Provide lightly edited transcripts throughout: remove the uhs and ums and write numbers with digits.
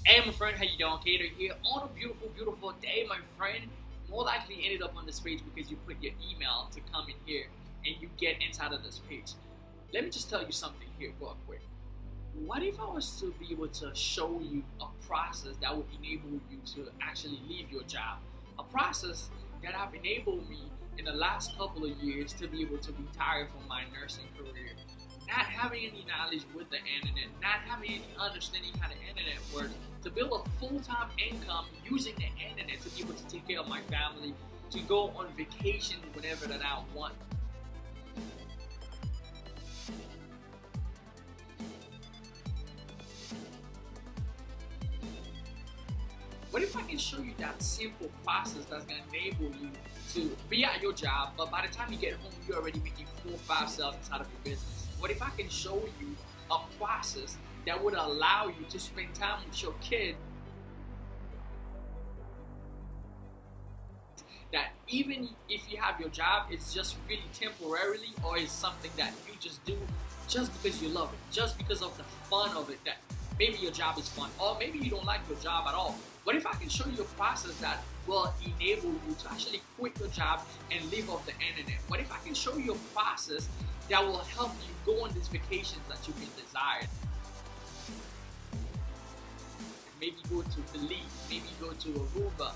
Hey, my friend, how you doing? Keder here on a beautiful, beautiful day, my friend. More likely ended up on this page because you put your email to come in here and you get inside of this page. Let me just tell you something here real quick. What if I was to be able to show you a process that would enable you to actually leave your job? A process that have enabled me in the last couple of years to be able to retire from my nursing career. Not having any knowledge with the internet, not having any understanding how the internet works, to build a full-time income using the internet to be able to take care of my family, to go on vacation whenever that I want. What if I can show you that simple process that's going to enable you to be at your job, but by the time you get home, you're already making 4 or 5 sales inside of your business? What if I can show you a process that would allow you to spend time with your kid, that even if you have your job, it's just really temporarily, or it's something that you just do just because you love it, just because of the fun of it, that maybe your job is fun, or maybe you don't like your job at all. What if I can show you a process that will enable you to actually quit your job and live off the internet? What if I can show you a process that will help you go on these vacations that you've been desired? Maybe go to Belize, maybe go to Aruba,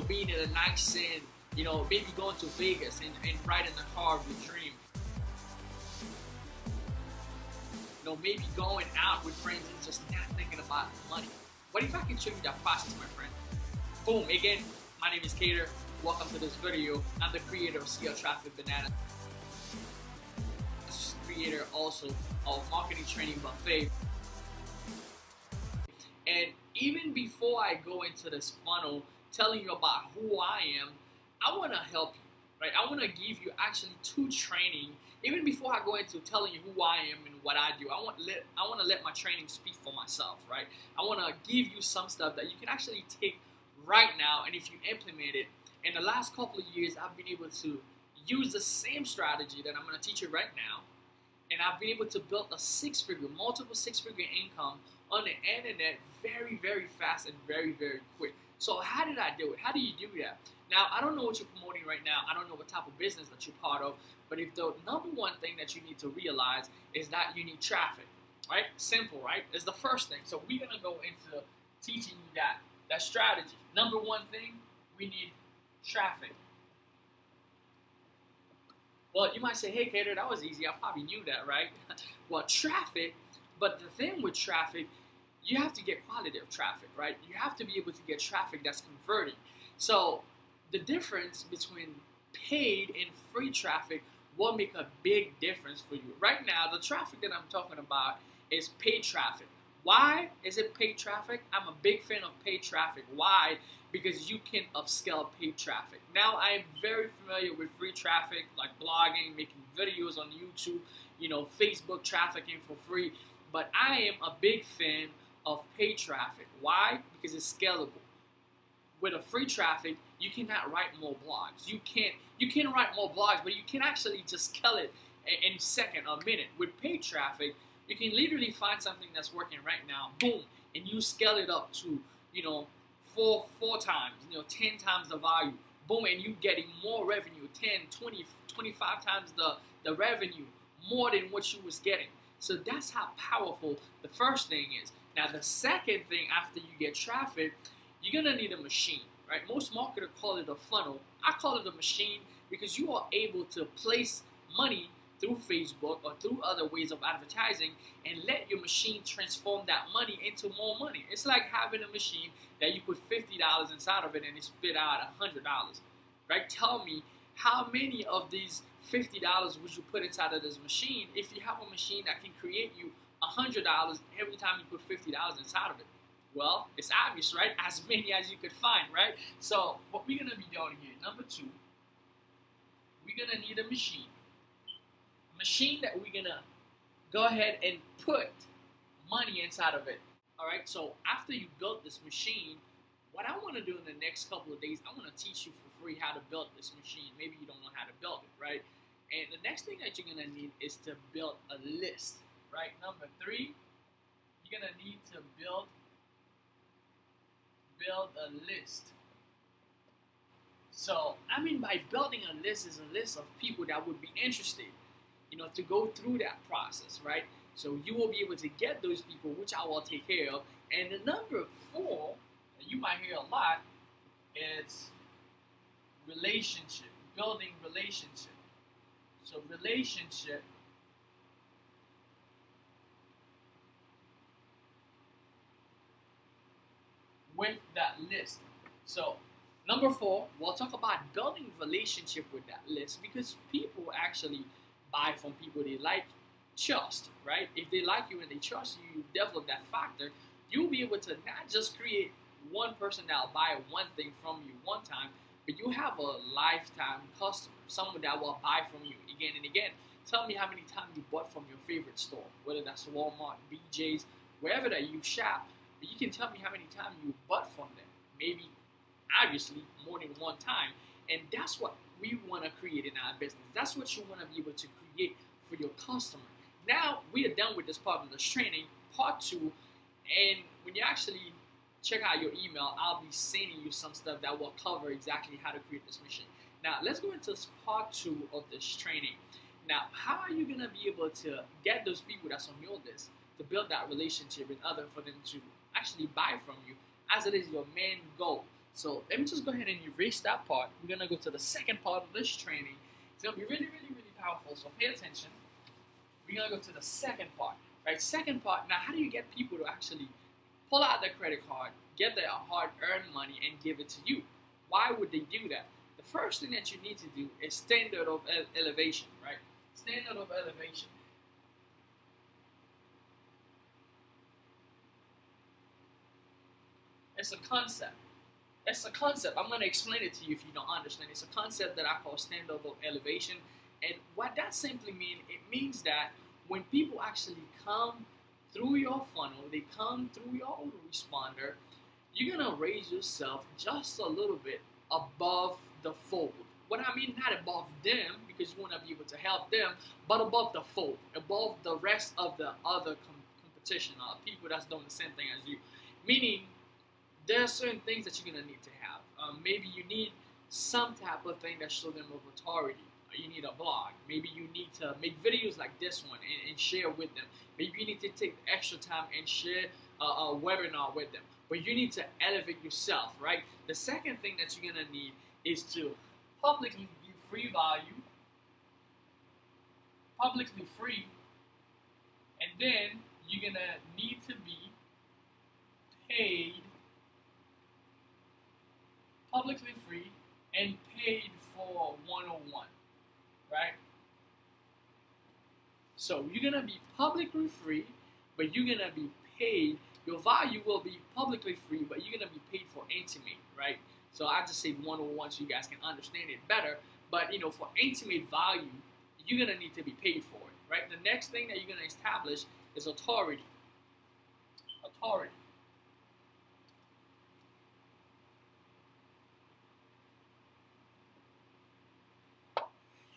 being in a nice sand, maybe going to Vegas and riding the car of your dream. Maybe going out with friends and just not thinking about money. What if I can show you that process, my friend? Boom, again, my name is Keder. Welcome to this video. I'm the creator of CL Traffic Banana. Creator also of Marketing Training Buffet. And even before I go into this funnel telling you about who I am, I want to help you, right? I want to give you actually 2 training. Even before I go into telling you who I am and what I do, I want to let my training speak for myself, right? I want to give you some stuff that you can actually take right now, and if you implement it, in the last couple of years, I've been able to use the same strategy that I'm going to teach you right now, and I've been able to build a multiple six-figure income on the internet very, very fast and very, very quick. So how did I do it? How do you do that? Now, I don't know what you're promoting right now. I don't know what type of business that you're part of. But if the number one thing that you need to realize is that you need traffic, right? Simple, right? It's the first thing. So we're going to go into teaching you that strategy. Number one thing, we need traffic. Well, you might say, hey, Keder, that was easy. I probably knew that, right? Well, traffic, but the thing with traffic, you have to get quality of traffic, right? You have to be able to get traffic that's converting. So the difference between paid and free traffic will make a big difference for you. Right now, the traffic that I'm talking about is paid traffic. Why is it paid traffic? I'm a big fan of paid traffic. Why? Because you can upscale paid traffic. Now, I am very familiar with free traffic, like blogging, making videos on YouTube, Facebook trafficking for free. But I am a big fan of paid traffic. Why? Because it's scalable. With a free traffic, you cannot write more blogs. You can write more blogs, but you can actually just scale it in a second, a minute. With paid traffic, you can literally find something that's working right now, boom, and you scale it up to, four times, 10 times the value, boom, and you getting more revenue, 10, 20, 25 times the revenue, more than what you was getting. So that's how powerful the first thing is. Now, the second thing after you get traffic, you're going to need a machine, right? Most marketers call it a funnel. I call it a machine because you are able to place money through Facebook or through other ways of advertising and let your machine transform that money into more money. It's like having a machine that you put $50 inside of it and it spit out $100, right? Tell me, how many of these $50 would you put inside of this machine if you have a machine that can create you $100 every time you put $50 inside of it? Well, it's obvious, right? As many as you could find, right? So what we're going to be doing here, number 2, we're going to need a machine. A machine that we're going to go ahead and put money inside of it. All right, so after you build this machine, what I want to do in the next couple of days, I want to teach you for free how to build this machine. Maybe you don't know how to build it, right? And the next thing that you're going to need is to build a list, right? Number 3, you're gonna need to build a list. So I mean, by building a list is a list of people that would be interested, to go through that process, right? So you will be able to get those people, which I will take care of. And the number 4, that you might hear a lot, is relationship, building relationship. So relationship with that list. So number 4, we'll talk about building relationship with that list, because people actually buy from people they like, trust, right? If they like you and they trust you, you develop that factor. You'll be able to not just create one person that'll buy one thing from you one time, but you have a lifetime customer, someone that will buy from you again and again. Tell me how many times you bought from your favorite store, whether that's Walmart, BJ's, wherever that you shop. But you can tell me how many times you bought from them. Maybe, obviously, more than one time. And that's what we want to create in our business. That's what you want to be able to create for your customer. Now, we are done with this part of this training, part 2. And when you actually check out your email, I'll be sending you some stuff that will cover exactly how to create this machine. Now, let's go into part 2 of this training. Now, how are you going to be able to get those people that's on your list to build that relationship in order for them to actually buy from you, as it is your main goal? So let me just go ahead and erase that part. We're going to go to the second part of this training. It's going to be really, really, really powerful, so pay attention. We're going to go to the second part, right? Second part, now how do you get people to actually pull out their credit card, get their hard-earned money, and give it to you? Why would they do that? The first thing that you need to do is standard of elevation, right? Standard of elevation. It's a concept. It's a concept. I'm going to explain it to you if you don't understand. It's a concept that I call standard of elevation. And what that simply means, it means that when people actually come through your funnel, they come through your autoresponder, you're going to raise yourself just a little bit above the fold. What I mean, not above them, because you want to be able to help them, but above the fold, above the rest of the other competition, people that's doing the same thing as you. Meaning, there are certain things that you're going to need to have. Maybe you need some type of thing that shows them of authority. You need a blog. Maybe you need to make videos like this one and share with them. Maybe you need to take extra time and share a webinar with them. But you need to elevate yourself, right? The second thing that you're going to need is to publicly give free value, publicly free, and then you're going to need to be paid, publicly free, and paid for one-on-one, right? So you're going to be publicly free, but you're going to be paid. Your value will be publicly free, but you're going to be paid for intimate, right? So I just say one-on-one so you guys can understand it better. But, for intimate value, you're going to need to be paid for it, right? The next thing that you're going to establish is authority. Authority.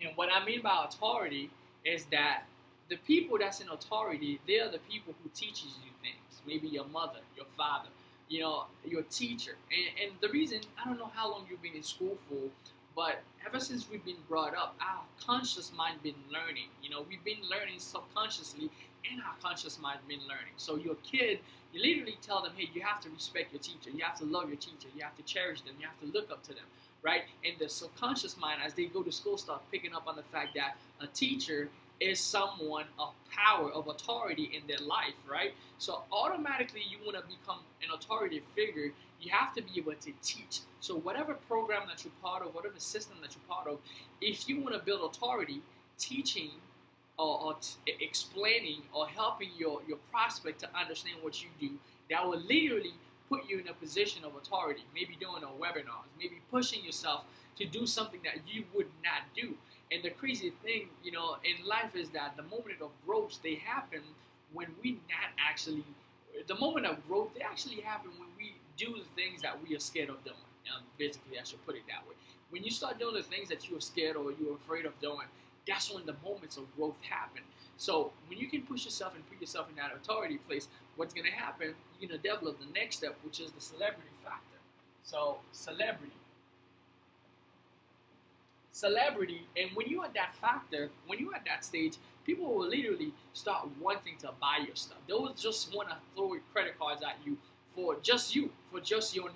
And what I mean by authority is that the people that's in authority, they are the people who teaches you things. Maybe your mother, your father, your teacher. And the reason, I don't know how long you've been in school for, but ever since we've been brought up, our conscious mind been learning. We've been learning subconsciously, and our conscious mind been learning. So your kid, you literally tell them, hey, you have to respect your teacher. You have to love your teacher. You have to cherish them. You have to look up to them, right? And the subconscious mind, as they go to school, start picking up on the fact that a teacher is someone of power, of authority in their life, right? So automatically you want to become an authoritative figure, you have to be able to teach. So whatever program that you're part of, whatever system that you're part of, if you want to build authority, teaching or explaining or helping your prospect to understand what you do, that will literally put you in a position of authority, maybe doing a webinar, maybe pushing yourself to do something that you would not do. And the crazy thing, in life is that the moment of growth, they happen when we not actually, the moment of growth, they actually happen when we do the things that we are scared of doing. Basically, I should put it that way. When you start doing the things that you're scared or you're afraid of doing, that's when the moments of growth happen. So when you can push yourself and put yourself in that authority place, what's going to happen, you're going to develop the next step, which is the celebrity factor. So celebrity, and when you're at that factor, when you're at that stage, people will literally start wanting to buy your stuff. They will just want to throw credit cards at you, for just your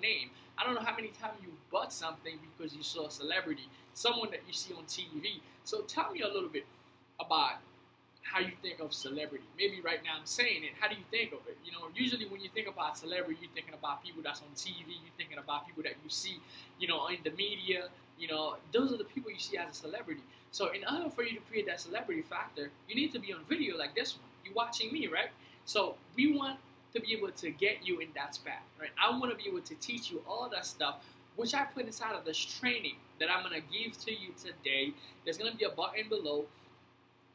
name. I don't know how many times you bought something because you saw a celebrity, someone that you see on TV. So tell me a little bit about how you think of celebrity. Maybe right now I'm saying it. How do you think of it? You know, usually when you think about celebrity, you're thinking about people that's on TV. You're thinking about people that you see, you know, in the media. You know, those are the people you see as a celebrity. So in order for you to create that celebrity factor, you need to be on video like this one. You're watching me, right? So we want to be able to get you in that spot, right? I want to be able to teach you all that stuff, which I put inside of this training that I'm going to give to you today. There's going to be a button below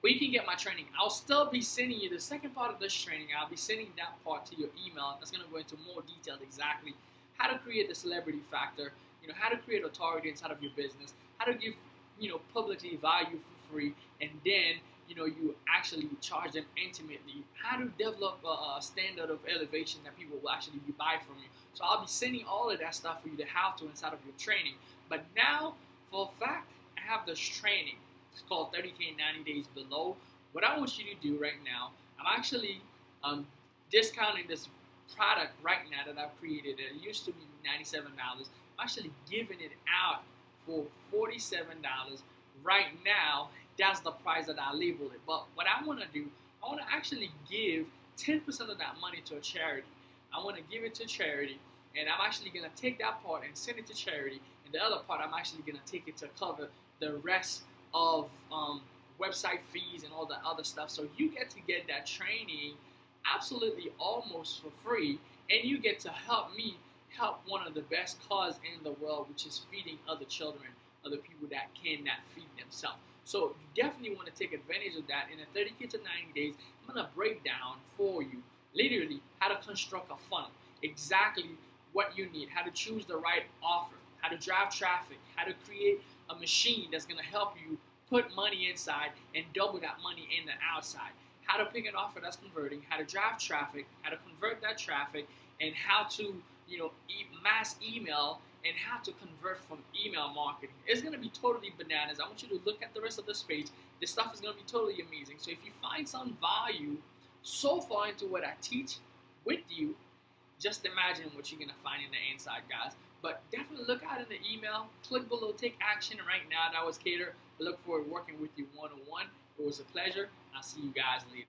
where you can get my training. I'll still be sending you the second part of this training. I'll be sending that part to your email. That's going to go into more detail exactly how to create the celebrity factor, you know, how to create authority inside of your business, how to give, you know, publicly value for free, and then, you know, you actually charge them intimately, how to develop a standard of elevation that people will actually buy from you. So I'll be sending all of that stuff for you to have to inside of your training. But now, for a fact, I have this training. It's called 30K in 90 Days Below. What I want you to do right now, I'm actually discounting this product right now that I've created. It used to be $97. I'm actually giving it out for $47 right now. That's the price that I label it. But what I want to do, I want to actually give 10% of that money to a charity. I want to give it to charity, and I'm actually going to take that part and send it to charity, and the other part I'm actually going to take it to cover the rest of website fees and all the other stuff. So you get to get that training absolutely almost for free, and you get to help me help one of the best cause in the world, which is feeding other children, other people that cannot feed themselves. So you definitely want to take advantage of that. In a 30K to 90 days, I'm going to break down for you literally how to construct a funnel, exactly what you need, how to choose the right offer, how to drive traffic, how to create a machine that's going to help you put money inside and double that money in the outside, how to pick an offer that's converting, how to drive traffic, how to convert that traffic, and how to, you know, mass email, and how to convert from email marketing. It's going to be totally bananas. I want you to look at the rest of this page. This stuff is going to be totally amazing. So if you find some value so far into what I teach with you, just imagine what you're going to find in the inside, guys. But definitely look out in the email. Click below. Take action right now. That was Keder. I look forward to working with you one-on-one. It was a pleasure. I'll see you guys later.